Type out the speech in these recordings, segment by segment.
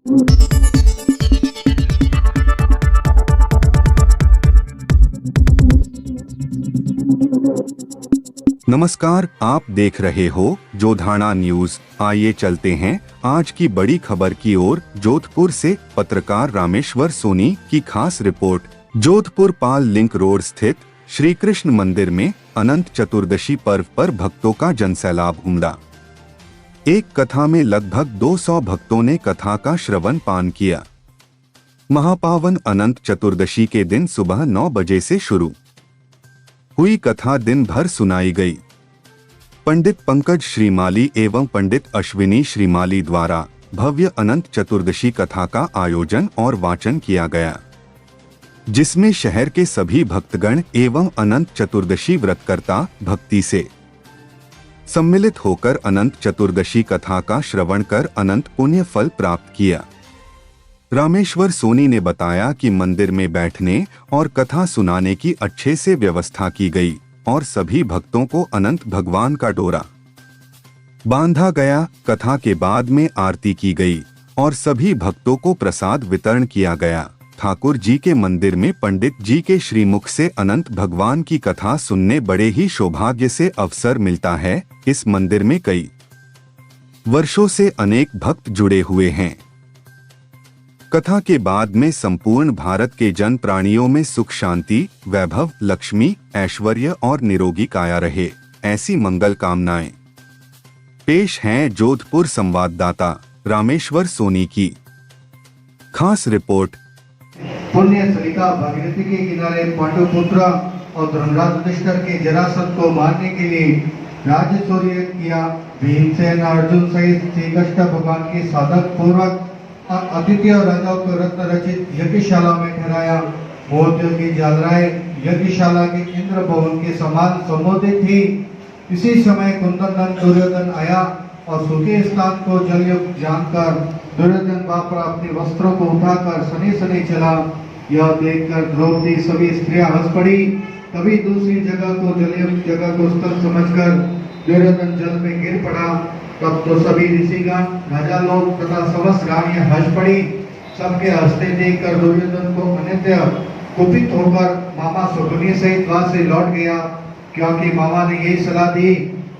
नमस्कार, आप देख रहे हो जोधाना न्यूज। आइए चलते हैं आज की बड़ी खबर की ओर। जोधपुर से पत्रकार रामेश्वर सोनी की खास रिपोर्ट। जोधपुर पाल लिंक रोड स्थित श्री कृष्ण मंदिर में अनंत चतुर्दशी पर्व पर भक्तों का जनसैलाब उमड़ा। एक कथा में लगभग 200 भक्तों ने कथा का श्रवण पान किया। महापावन अनंत चतुर्दशी के दिन सुबह 9 बजे से शुरू हुई कथा दिन भर सुनाई गई। पंडित पंकज श्रीमाली एवं पंडित अश्विनी श्रीमाली द्वारा भव्य अनंत चतुर्दशी कथा का आयोजन और वाचन किया गया, जिसमें शहर के सभी भक्तगण एवं अनंत चतुर्दशी व्रतकर्ता भक्ति से सम्मिलित होकर अनंत चतुर्दशी कथा का श्रवण कर अनंत पुण्य फल प्राप्त किया। रामेश्वर सोनी ने बताया कि मंदिर में बैठने और कथा सुनाने की अच्छे से व्यवस्था की गई और सभी भक्तों को अनंत भगवान का डोरा बांधा गया। कथा के बाद में आरती की गई और सभी भक्तों को प्रसाद वितरण किया गया। ठाकुर जी के मंदिर में पंडित जी के श्रीमुख से अनंत भगवान की कथा सुनने बड़े ही सौभाग्य से अवसर मिलता है। इस मंदिर में कई वर्षों से अनेक भक्त जुड़े हुए हैं। कथा के बाद में संपूर्ण भारत के जन प्राणियों में सुख शांति, वैभव, लक्ष्मी, ऐश्वर्य और निरोगी काया रहे, ऐसी मंगल कामनाएं। पेश हैं जोधपुर संवाददाता रामेश्वर सोनी की खास रिपोर्ट। पुण्य सलिका भागीरथी के किनारे पांडुपुत्र और धर्मराज युधिष्ठिर के जरासंध को मारने के लिए राज्य शौर्य किया। भीमसेन अर्जुन सहित श्री कृष्ण भगवान के साधक पूर्वक अतिथि और राजाओं को रत्न रचित यज्ञशाला में ठहराया। मोतियों की झालराएं यज्ञशाला के इंद्र भवन के समान संबोधित थी। इसी समय कुंदन दुर्योधन आया और सूखे स्थान को जलयुक्त जानकर दुर्योधन बाप पर अपने वस्त्रों को उठाकर सनी सनी चला। यह देखकर द्रौपदी सभी स्त्रियां हंस पड़ी। तभी दूसरी जगह को जलयुक्त जगह को स्थल समझकर दुर्योधन जल में गिर पड़ा। तब तो सभी ऋषिगण, राजा लोग तथा समस्त रानियां हंस पड़ी। सबके हंसते देखकर दुर्योधन को अन्यथा कुपित होकर मामा शकुनी सहित वहां से लौट गया, क्योंकि मामा ने यही सलाह दी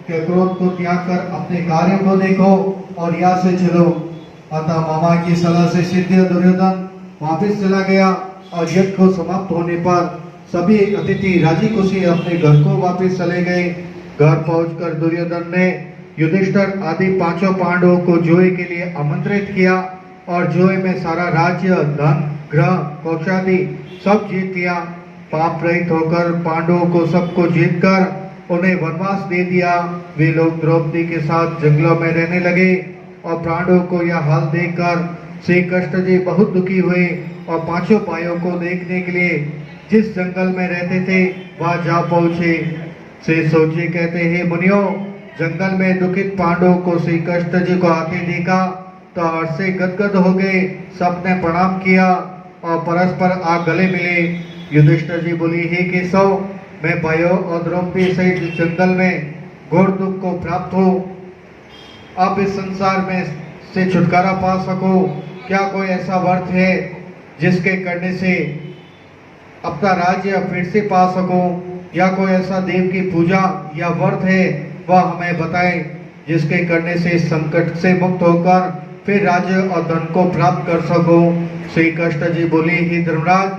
कि क्रोध को त्याग कर अपने कार्य को देखो और यहाँ से चलो। अतः मामा की सलाह से सिद्ध दुर्योधन वापस चला गया और यज्ञ को समाप्त होने पर सभी अतिथि राजी खुशी अपने घर को वापस चले गए। घर पहुंचकर दुर्योधन ने युधिष्ठिर आदि पांचों पांडवों को जुए के लिए आमंत्रित किया और जुए में सारा राज्य, धन, ग्रह, कौशादी सब जीत लिया। पाप रहित होकर पांडवों को सबको जीतकर उन्हें वनवास दे दिया। वे लोग द्रौपदी के साथ जंगलों में रहने लगे और पांडवों को यह हाल देखकर श्री कृष्ण जी बहुत दुखी हुए और पांचों भाइयों को देखने के लिए जिस जंगल में रहते थे वहां जा पहुंचे। श्री सोची कहते हैं, मुनियों, जंगल में दुखित पांडवों को श्री कृष्ण जी को आते देखा तो हर्ष से गदगद हो गए। सबने प्रणाम किया और परस्पर आ गले मिले। युधिष्ठिर जी बोली, हे केशव, मैं भाइयों और द्रौपदी सहित जंगल में घोर दुख को प्राप्त हो, अब इस संसार में से छुटकारा पा सको। क्या कोई ऐसा व्रत है जिसके करने से अपना राज्य फिर से पा सको, या कोई ऐसा देव की पूजा या व्रत है वह हमें बताएं जिसके करने से संकट से मुक्त होकर फिर राज्य और धन को प्राप्त कर सको। श्री कृष्ण जी बोले, हे धर्मराज,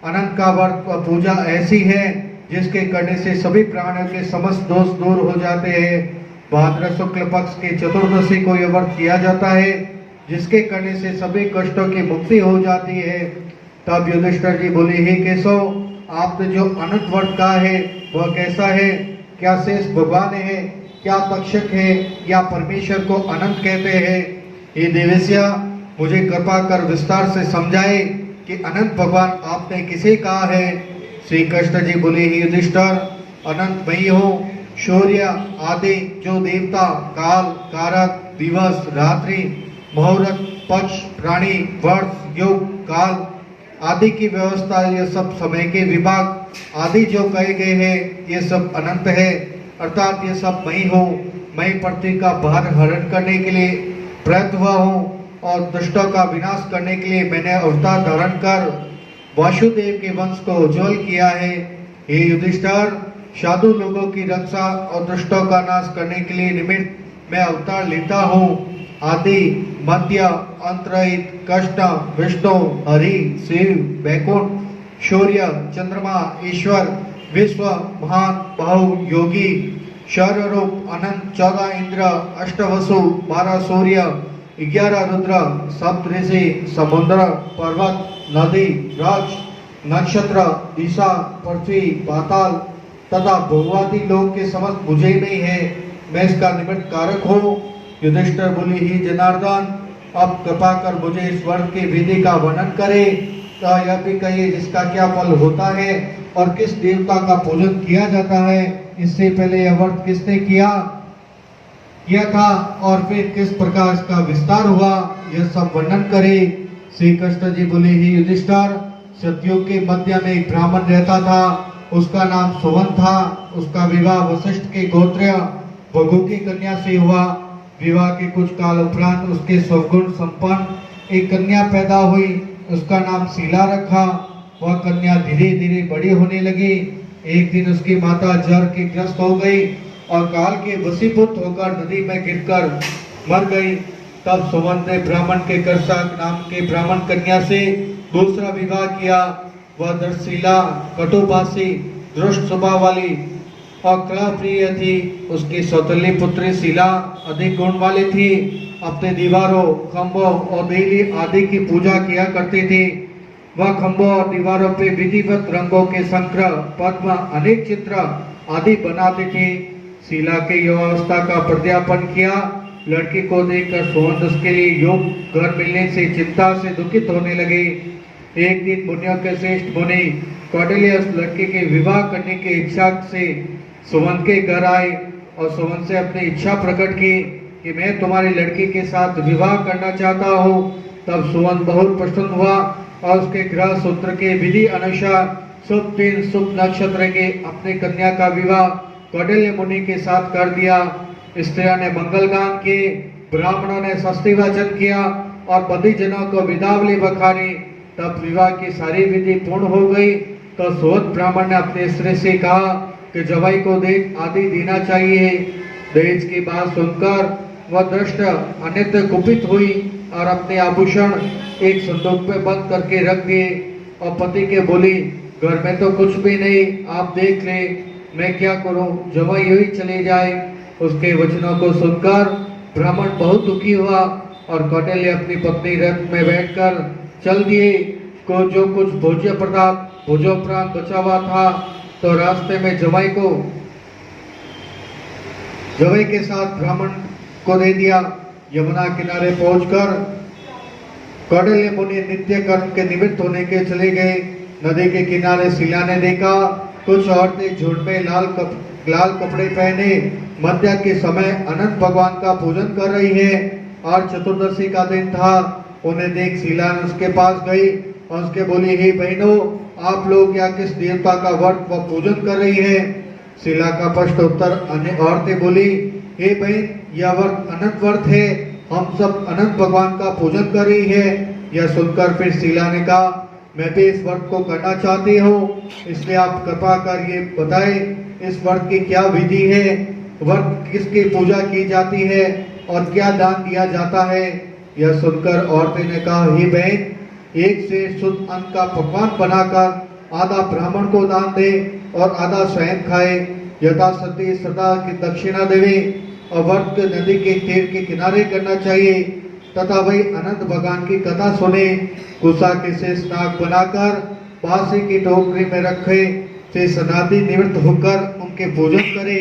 अनंत का व्रत पूजा ऐसी है जिसके करने से सभी प्राणियों के समस्त दोष दूर हो जाते हैं। भाद्र शुक्ल पक्ष के चतुर्दशी को यह व्रत किया जाता है जिसके करने से सभी कष्टों की मुक्ति हो जाती है। तब युधिष्ठिर जी बोले, हे केशव, आपने जो अनंत व्रत कहा है वह कैसा है? क्या शेष भगवान है, क्या तक्षक है, या परमेश्वर को अनंत कहते हैं? हे देवेश्या, मुझे कृपा कर विस्तार से समझाए कि अनंत भगवान आपने किसे कहा है? श्री कृष्ण जी बोले, हे युधिष्ठिर, अनंत वही हो शौर्य आदि जो देवता, काल, कारक, दिवस, रात्रि, मुहूर्त, पक्ष, प्राणी, वर्ष, युग, काल आदि की व्यवस्था, ये सब समय के विभाग आदि जो कहे गए हैं ये सब अनंत है। अर्थात ये सब मैं हूँ। मैं पृथ्वी का भार हरण करने के लिए प्रयत्न हुआ हूँ और दुष्टों का विनाश करने के लिए मैंने अवतार धारण कर वासुदेव के वंश को उज्जवल किया है। हे युधिष्ठिर, साधु लोगों की रक्षा और दुष्टों का नाश करने के लिए निमित्त मैं अवतार लेता हूँ। आदि, मध्य, अंतरहित, कृष्ण, विष्णु, हरि, शिव, वैकुंठ, शौर्य, चंद्रमा, ईश्वर, विश्व, महान, बहु, योगी, शौर्य रूप, अनंत, 14 इंद्र, अष्टवसु, 12 सूर्य, 11 रुद्र, सप्त ऋषि, समुद्र, पर्वत, नदी, राज, नक्षत्र, दिशा, पृथ्वी, पाताल तथा भोगवादी लोग के समस्त मुझे नहीं है, मैं इसका निमित्त कारक हूँ। युधिष्ठिर बोली, ही जनार्दन, अब कृपा कर मुझे इस व्रत की विधि का वर्णन करे, तो यह भी कहिए जिसका क्या फल होता है और किस देवता का पूजन किया जाता है। इससे पहले यह व्रत किसने किया था और फिर किस प्रकार इसका विस्तार हुआ, यह सब वर्णन करे। श्री कृष्ण जी बोले, ही युधिष्ठिर, सतयुग के मध्य में एक ब्राह्मण रहता था, उसका नाम सुवन था। उसका विवाह वशिष्ठ के गोत्र भृगु की कन्या से हुआ। विवाह के कुछ काल उपरांत उसके स्वगुण संपन्न एक कन्या पैदा हुई, उसका नाम शीला रखा। वह कन्या धीरे धीरे बड़ी होने लगी। एक दिन उसकी माता जर के ग्रस्त हो गई और काल के वशीभूत होकर नदी में गिरकर मर गई। तब सुवन ने ब्राह्मण के कर्षक नाम के ब्राह्मण कन्या से दूसरा विवाह किया। वह दृढ़शीला, कटुभाषी, दुष्ट स्वभाव वाली और कलह प्रिय थी। उसकी सौतली पुत्री शीला अधिक गुण वाली थी। अपने दीवारों, खंभों और बेली आदि की पूजा किया करती थी। वह खंभों और दीवारों पे विधिवत रंगों के शंकर, पद्म, अनेक चित्र आदि बनाती थी। शीला के युवावस्था का प्रत्यापन किया। लड़की को देखकर सुवर्ण उसके लिए योग्य घर मिलने से चिंता से दुखित होने लगे। एक दिन मुनियों के श्रेष्ठ मुनि कौटिल्य उस लड़के के विवाह करने की इच्छा से सुवन के घर आए और सुवन से अपनी इच्छा प्रकट की कि मैं तुम्हारी लड़की के साथ विवाह करना चाहता हूँ। तब सुवन बहुत प्रसन्न हुआ और उसके ग्रह सूत्र के विधि अनुसार शुभ दिन शुभ नक्षत्र के अपने कन्या का विवाह कौटिल्य मुनि के साथ कर दिया। स्त्रियों ने मंगल गान किए, ब्राह्मणों ने षष्ठी वाचन किया और पतिजनों को विदावली बखानी। तब विवाह की सारी विधि पूर्ण हो गई तो सोत ब्राह्मण ने अपने स्त्री से कहा कि जवाई को देख आदि देना चाहिए। दहेज की बात सुनकर वह दृष्ट अन्यत्र कुपित हुई और अपने आभूषण एक संदूक में बंद करके रख दिए और पति के बोली, घर में तो कुछ भी नहीं, आप देख ले, मैं क्या करूं, जवाई यही चले जाए। उसके वचनों को सुनकर ब्राह्मण बहुत दुखी हुआ और कौटिल्य अपनी पत्नी रथ में बैठकर चल दिए। को जो कुछ भोज्य पदार्थ भोजोपरांत बचा हुआ था तो रास्ते में जवाई के साथ ब्राह्मण को दे दिया। यमुना किनारे पहुंचकर कौटिल्य मुनि नित्य कर्म के निमित्त होने के चले गए। नदी के किनारे शीला ने देखा कुछ औरतें झुंड में लाल कपड़े पहने मध्या के समय अनंत भगवान का पूजन कर रही है और चतुर्दशी का दिन था। उन्हें देख शीला उसके पास गई और उसके बोली, हे बहनों, आप लोग या किस देवता का व्रत व पूजन कर रही है। शीला का स्पष्ट उत्तर अन्य औरतें बोली, हे बहन, यह व्रत अनंत व्रत है, हम सब अनंत भगवान का पूजन कर रही है। यह सुनकर फिर शीला ने कहा, मैं भी इस व्रत को करना चाहती हूँ, इसलिए आप कृपा कर ये बताए इस व्रत की क्या विधि है, व्रत किसकी पूजा की जाती है और क्या दान दिया जाता है। यह सुनकर औरतें ने कहा, हे बहन, एक से शुद्ध अन्न का पकवान बनाकर आधा ब्राह्मण को दान दे और आधा स्वयं खाए, यथाशक्ति सदा की दक्षिणा देवे और व्रत को नदी के तीर के किनारे करना चाहिए तथा वही अनंत भगवान की कथा सुने। कुशा के शेष नाग बनाकर बांसे की टोकरी में रखे से सनादि निवृत्त होकर उनके पूजन करे।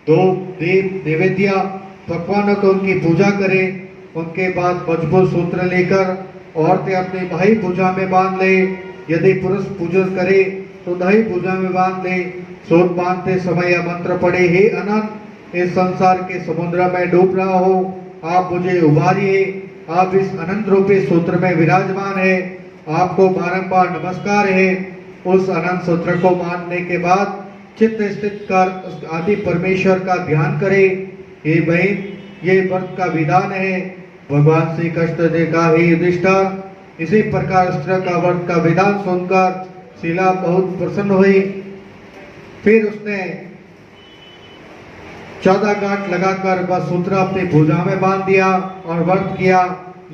धूप, दीप, नैवेद्य पकवानों को उनकी पूजा करे। उनके बाद मजबूत सूत्र लेकर औरतें अपने भाई पूजा में बांध ले। यदि पुरुष पूजन करे तो दही पूजा में बांध ले। सूत बांधते समय यह मंत्र पढ़े, हे अनंत, इस संसार के समुद्र में डूब रहा हो, आप मुझे उबारिए, आप इस अनंत रूपी सूत्र में विराजमान है, आपको बारंबार नमस्कार है। उस अनंत सूत्र को मानने के बाद चित्त स्थित कर उस आदि परमेश्वर का ध्यान करे। हे बहन, ये व्रत का विधान है, भगवान श्री कृष्ण ने कहा, हे युधिष्ठिर, इसी प्रकार अस्त्र का व्रत का विधान सुनकर शीला बहुत प्रसन्न हुई। फिर उसने 14 गांठ लगाकर वह सूत्र अपनी भुजा में बांध दिया और व्रत किया।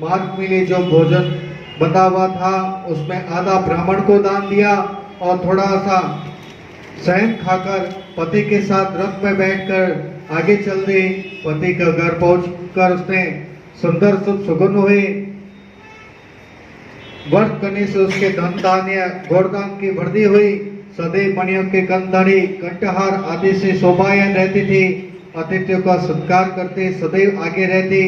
मार्ग मिले जो भोजन बंधा हुआ था उसमें आधा ब्राह्मण को दान दिया और थोड़ा सा सहन खाकर पति के साथ रथ में बैठकर आगे चल दी। पति का घर पहुंचकर उसने सुंदर सुगुन हुए। व्रत करने से उसके धन धान्य गोरदान की वृद्धि हुई। सदैव मणियों के कंधड़ी कंठहार आदि से शोभायन रहती थी। अतिथियों का सत्कार करते सदैव आगे रहती।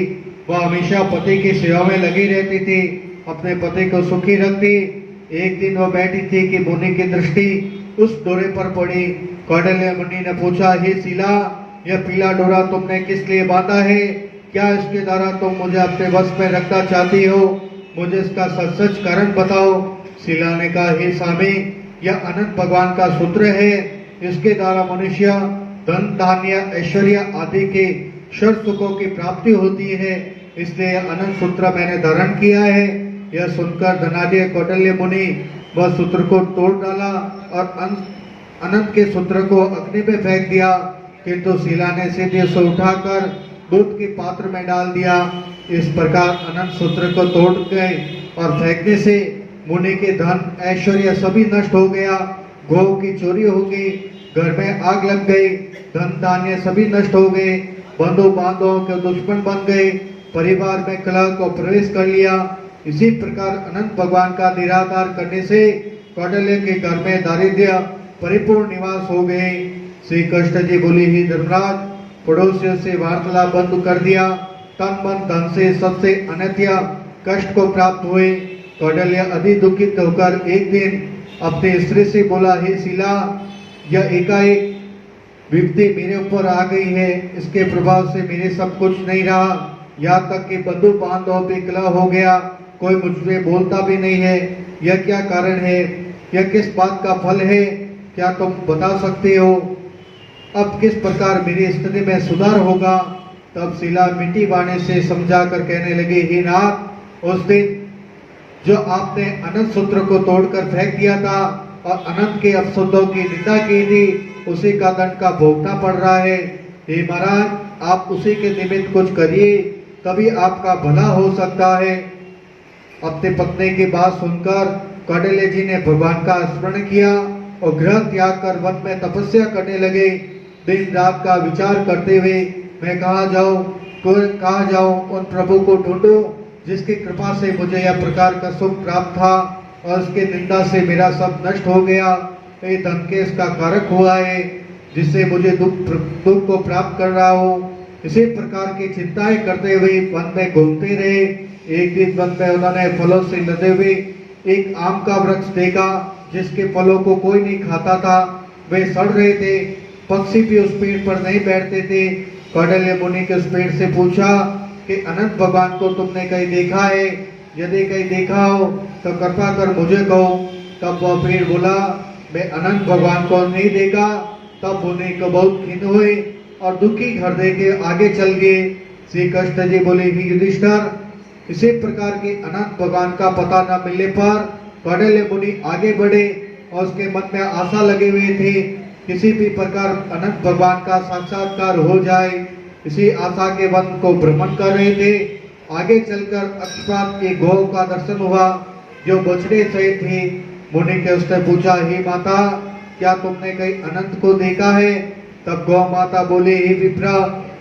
वह हमेशा पति की सेवा में लगी रहती थी, अपने पति को सुखी रखती। एक दिन वह बैठी थी कि मुनि की दृष्टि उस डोरे पर पड़ी। कौंडिल्य मुनि ने पूछा, हे शीला, यह पीला डोरा तुमने किस लिए बांधा है? क्या इसके द्वारा तुम मुझे अपने वश में रखना चाहती हो? मुझे इसका सच कारण बताओ। शीला ने कहा, हे स्वामी, यह अनंत भगवान का सूत्र है। इसके द्वारा मनुष्य धन धान्य ऐश्वर्य आदि के षड सुखों की प्राप्ति होती है, इसलिए यह अनंत सूत्र मैंने धारण किया है। यह सुनकर धनाढ्य कौटिल्य मुनि वह सूत्र को तोड़ डाला और अनंत के सूत्र को अग्नि में फेंक दिया। किंतु शीला ने सीधे उसे उठाकर दूध के पात्र में डाल दिया। इस प्रकार अनंत सूत्र को तोड़ गए और फेंकने से मुनि के धन ऐश्वर्य सभी नष्ट हो गया। गौ की चोरी हो गई, घर में आग लग गई, धन धान्य सभी नष्ट हो गए, बंधु बांधवों के दुश्मन बन गए, परिवार में कलह को प्रवेश कर लिया। इसी प्रकार अनंत भगवान का निराकार करने से कौटिल्य के घर में दारिद्र्य परिपूर्ण निवास हो गए। श्री कृष्ण जी बोले, ही धर्मराज, पड़ोसियों से वार्तालाप बंद कर दिया। तन मन धन से सबसे अनन्य कष्ट को प्राप्त हुए। कौटिल्य अति दुखित होकर एक दिन अपने स्त्री से बोला, हे शीला, यह एकाएक विपत्ति मेरे ऊपर आ गई है। इसके प्रभाव से मेरे सब कुछ नहीं रहा, यहाँ तक कि बंधु बांधव भी कलह हो गया, कोई मुझसे बोलता भी नहीं है। यह क्या कारण है? यह किस बात का फल है? क्या तुम बता सकते हो? अब किस प्रकार मेरी स्थिति में सुधार होगा? तब शीला मीठी वाणी से समझा कर कहने लगी, हे नाथ, उस दिन जो आपने अनंत सूत्र को तोड़कर फेंक दिया था और अनंत के अपशब्दों की निंदा की थी, उसी का दंड का भोगना पड़ रहा है। हे महाराज, आप उसी के निमित्त कुछ करिए, तभी आपका भला हो सकता है। अपने पत्नी की बात सुनकर कौटिल्य जी ने भगवान का स्मरण किया और गृह त्याग कर वन में तपस्या करने लगे। दिन रात का विचार करते हुए मैं कहाँ जाऊँ उन प्रभु को ढूंढूं जिसकी कृपा से मुझे यह प्रकार का सुख प्राप्त था और उसके निंदा से मेरा सब नष्ट हो गया। ये धन के इसका कारक हुआ है जिससे मुझे दुख को प्राप्त कर रहा हूँ। इसी प्रकार की चिंताएं करते हुए वन में घूमते रहे। एक दिन वन में उन्होंने फलों से लदे हुए एक आम का वृक्ष देखा जिसके फलों को कोई नहीं खाता था, वे सड़ रहे थे। पक्षी भी उस पेड़ पर नहीं बैठते थे। कौटिल्य मुनि के उस पेड़ से पूछा कि अनंत भगवान को तुमने कहीं देखा है? यदि कहीं देखा हो तो कृपा कर मुझे कहो। तब वह पेड़ बोला, मैं अनंत भगवान को नहीं देखा। तब मुनि को बहुत खिन्न हुए और दुखी हृदय के आगे चल गए। श्री कृष्ण जी बोले, ही युधिष्ठिर, इसी प्रकार के अनंत भगवान का पता न मिलने पर कौटिल्य मुनि आगे बढ़े और उसके मन में आशा लगे हुए थे किसी भी प्रकार अनंत भगवान का साक्षात्कार हो जाए। इसी आशा के वन को भ्रमण कर रहे थे। आगे चलकर अक्षपात के गौ का दर्शन हुआ जो बछड़े सहित थी। मुनि के उसने पूछा, हे माता, क्या तुमने कहीं अनंत को देखा है? तब गौ माता बोली, हे विप्र,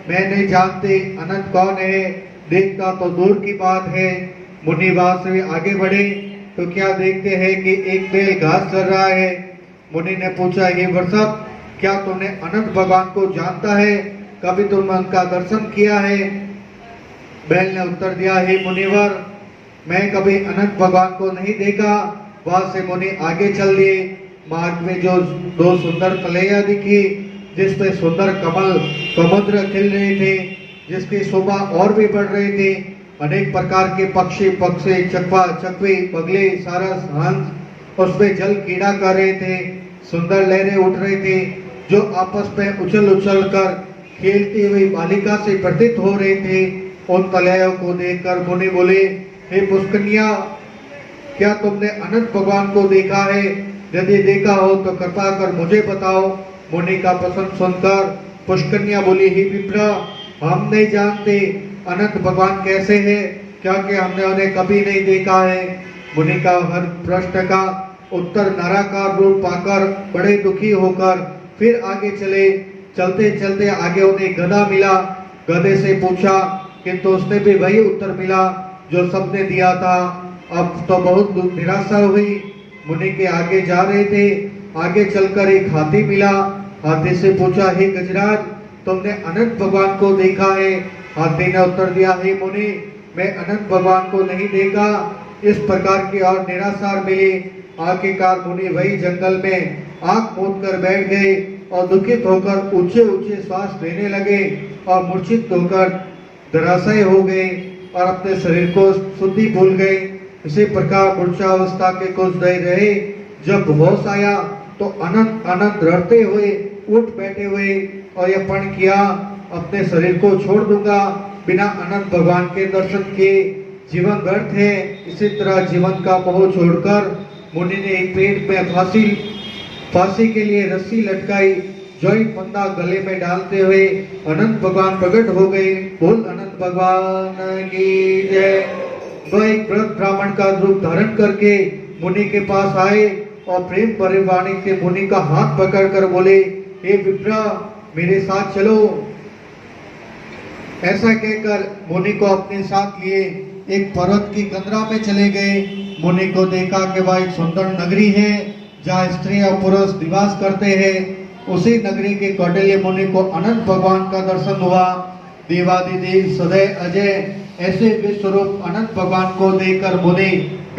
मैं नहीं जानती अनंत कौन है, देखता तो दूर की बात है। मुनि वहां से आगे बढ़े तो क्या देखते हैं कि एक बैल घास चर रहा है। मुनि ने पूछा, हे वृषभ, क्या तुमने अनंत भगवान को जानता है? कभी तुमने उनका दर्शन किया है? बैल ने उत्तर दिया, हे मुनिवर, मैं कभी अनंत भगवान को नहीं देखा। वहां से मुनि आगे चल दिए। मार्ग में जो दो सुंदर तलैया दिखी जिसपे सुंदर कमंद्र खिल रहे थे, जिसकी शोभा और भी बढ़ रही थी। अनेक प्रकार के पक्षी चकवा चकवी बगले सारस हंस उसमें जल कीड़ा कर रहे थे। सुंदर लहरें उठ रही थी जो आपस में उछल उछल कर खेलती हुई बालिका से प्रतीत हो रहे थे। उन तलैयों को देखकर मुनि बोले, हे पुष्कन्या, क्या तुमने अनंत भगवान को देखा है? यदि देखा हो तो कृपा कर मुझे बताओ। मुनि का प्रश्न सुनकर पुष्कन्या बोली, हे विप्र, हम नहीं जानते अनंत भगवान कैसे है, क्योंकि हमने उन्हें कभी नहीं देखा है। मुनि का हर प्रश्न का उत्तर नराकार रूप पाकर बड़े दुखी होकर फिर आगे चले। चलते चलते आगे उन्हें गधा मिला। गधे से पूछा, किंतु उसने भी वही उत्तर मिला जो सबने दिया था। अब तो बहुत निराशा हुई। मुनि के आगे जा रहे थे। आगे चलकर एक हाथी मिला। हाथी से पूछा, हे गजराज, तुमने अनंत भगवान को देखा है? हाथी ने उत्तर दिया, हे मुनि, मैं अनंत भगवान को नहीं देखा। इस प्रकार की और निराशा मिली। आखिरकार मुनि वही जंगल में आंख मूंद कर बैठ गए और दुखित होकर ऊंचे ऊंचे श्वास लेने लगे और मूर्छित होकर धराशायी हो गए और अपने शरीर को शुद्धि भूल गए। इसी प्रकार मूर्छावस्था के कुछ देर रहे। जब होश आया तो अनंत अनंत रड़ते हुए उठ बैठे हुए और यह प्रण किया, अपने शरीर को छोड़ दूंगा। बिना अनंत भगवान के दर्शन किए जीवन व्यर्थ है। इसी तरह जीवन का मोह छोड़कर मुनि ने एक पेड़ में फांसी के लिए रस्सी लटकाई। जो ही फंदा गले में डालते हुए अनंत भगवान प्रकट हो गए। बोल अनंत भगवान की जय। वह एक वृद्ध ब्राह्मण का रूप धारण करके मुनि के पास आए और प्रेम भरी वाणी से मुनि का हाथ पकड़कर बोले, हे विप्र, मेरे साथ चलो। ऐसा कहकर मुनि को अपने साथ लिए एक पर्वत की कंदरा में चले गए। मुनि को देखा कि वह एक सुंदर नगरी है जहाँ स्त्री और पुरुष निवास करते हैं। उसी नगरी के कौटिल्य मुनि को अनंत भगवान का दर्शन हुआ। देवादिदेव सदैव अजय ऐसे विश्वरूप अनंत भगवान को देखकर मुनि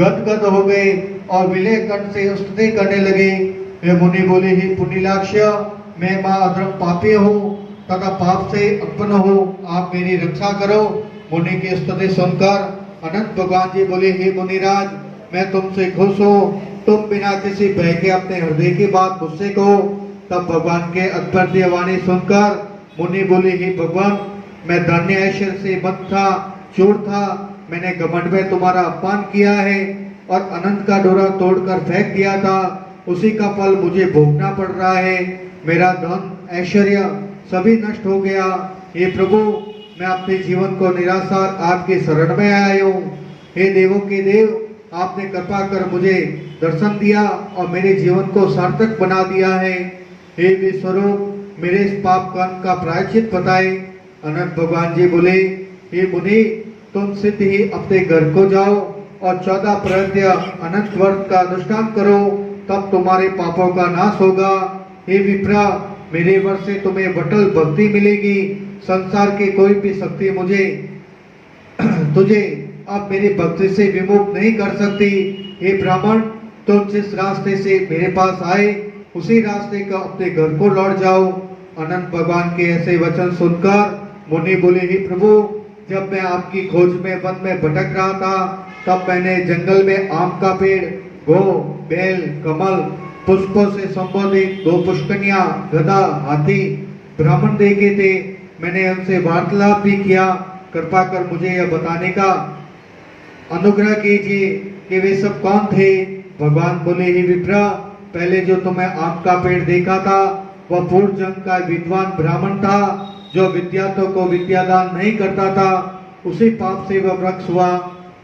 गदगद हो गए और विलय कंठ से स्तुति करने लगे। वे मुनि बोले, हे पुण्यलाक्ष, मैं महाअधर्म पापी हूँ तथा पाप से उत्पन्न हूँ, आप मेरी रक्षा करो। मुनि की स्तुति सुनकर अनंत भगवान जी बोले, हे मुनिराज, मैं तुमसे खुश हूँ। तुम बिना किसी भय के अपने हृदय की बात मुझसे कहो। तब भगवान के अद्भुत वाणी सुनकर मुनि बोले, हे भगवान, मैं धन्य ऐश्वर्य से मत था, चोर था। मैंने घमंड में तुम्हारा अपमान किया है और अनंत का डोरा तोड़कर फेंक दिया था। उसी का फल मुझे भोगना पड़ रहा है। मेरा धन ऐश्वर्य सभी नष्ट हो गया। हे प्रभु, मैं अपने जीवन को निराशा आपके शरण में आया हूँ। हे देवों के देव, आपने कृपा कर मुझे दर्शन दिया और मेरे जीवन को सार्थक बना दिया है। हे विश्वरूप, मेरे इस पाप कर्म का प्रायश्चित बताए। अनंत भगवान जी बोले, हे मुनि, तुम सिद्ध ही अपने घर को जाओ और 14 प्रहर अनंत व्रत का अनुष्ठान करो, तब तुम्हारे पापों का नाश होगा। हे विप्रा, मेरे वर से तुम्हें वटल भक्ति मिलेगी। संसार की कोई भी शक्ति तुझे अब मेरी भक्ति से विमुख नहीं कर सकती। हे ब्राह्मण, तुम जिस रास्ते से मेरे पास आए उसी रास्ते का अपने घर को लौट जाओ। अनंत भगवान के ऐसे वचन सुनकर मुनि बोले, हे प्रभु, जब मैं आपकी खोज में वन में भटक रहा था तब मैंने जंगल में आम का पेड़, गो, बैल, कमल, पुष्पों से संबोधित 2 पुष्कनियां, गधा, हाथी, ब्राह्मण देखे थे। मैंने उनसे वार्तालाप भी किया। कृपा कर मुझे यह बताने का अनुग्रह कीजिए कि वे सब कौन थे। भगवान बोले, हे विप्रा, पहले जो तुमने आम का पेड़ देखा था वह पूर्व जन्म का विद्वान ब्राह्मण था जो विद्यार्थों को विद्यादान नहीं करता था। उसी पाप से वह वृक्ष हुआ।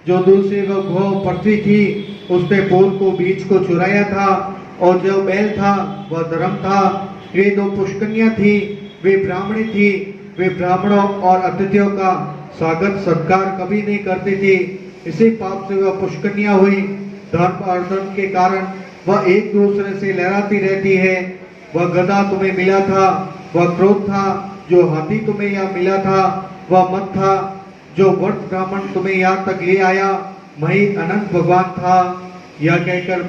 जो दूसरी वह गौ पृथ्वी थी, उसने पूर्व को बीज को चुराया था। और जो बैल था वह धर्म था। ये 2 पुष्कनियां थी, वे ब्राह्मणी थी। वे ब्राह्मणों और अतिथियों का स्वागत सत्कार कभी नहीं करती थी। इसी पाप से वह पुष्कनियां हुई। धर्म और धर्म के कारण वह एक दूसरे से लहराती रहती है। वह गधा तुम्हें मिला था, वह क्रोध था। जो हाथी तुम्हें यहाँ मिला था वह मत था। जो व्रत ब्राह्मण तुम्हें यहाँ तक ले आया वही अनंत भगवान था। यह कहकर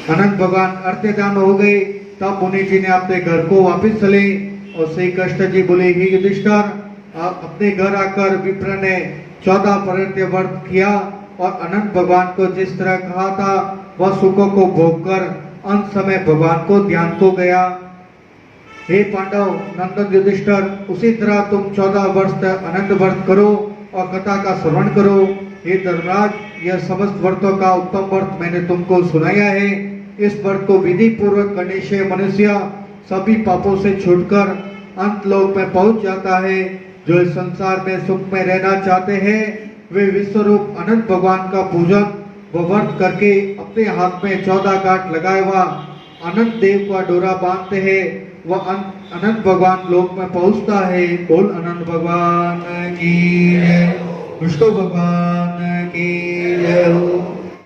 अनंत भगवान अर्त्यजान हो गए। तब मुनि जी ने अपने घर को वापस चले और श्री कृष्ण जी बोले, हे युधिष्ठिर, आप अपने घर आकर विप्र ने 14 प्रहर व्रत किया और अनंत भगवान को जिस तरह कहा था वह सुखों को भोग कर अंत समय भगवान को ध्यान को गया। हे पांडव नंदन युधिष्ठिर, उसी तरह तुम 14 वर्ष तक अनंत व्रत करो और कथा का श्रवण करो। हे धर्मराज, यह समस्त व्रतों का उत्तम व्रत मैंने तुमको सुनाया है। इस व्रत को विधि पूर्वक करने से मनुष्य सभी पापों से छूटकर अंत लोक में पहुंच जाता है। जो इस संसार में सुख में रहना चाहते हैं वे विश्व रूप अनंत भगवान का पूजन व व्रत करके अपने हाथ में 14 गांठ लगाए हुआ अनंत देव का डोरा बांधते हैं। वह अनंत भगवान लोक में पहुंचता है। बोल अनंत भगवान की जय, विष्णु भगवान की जय हो।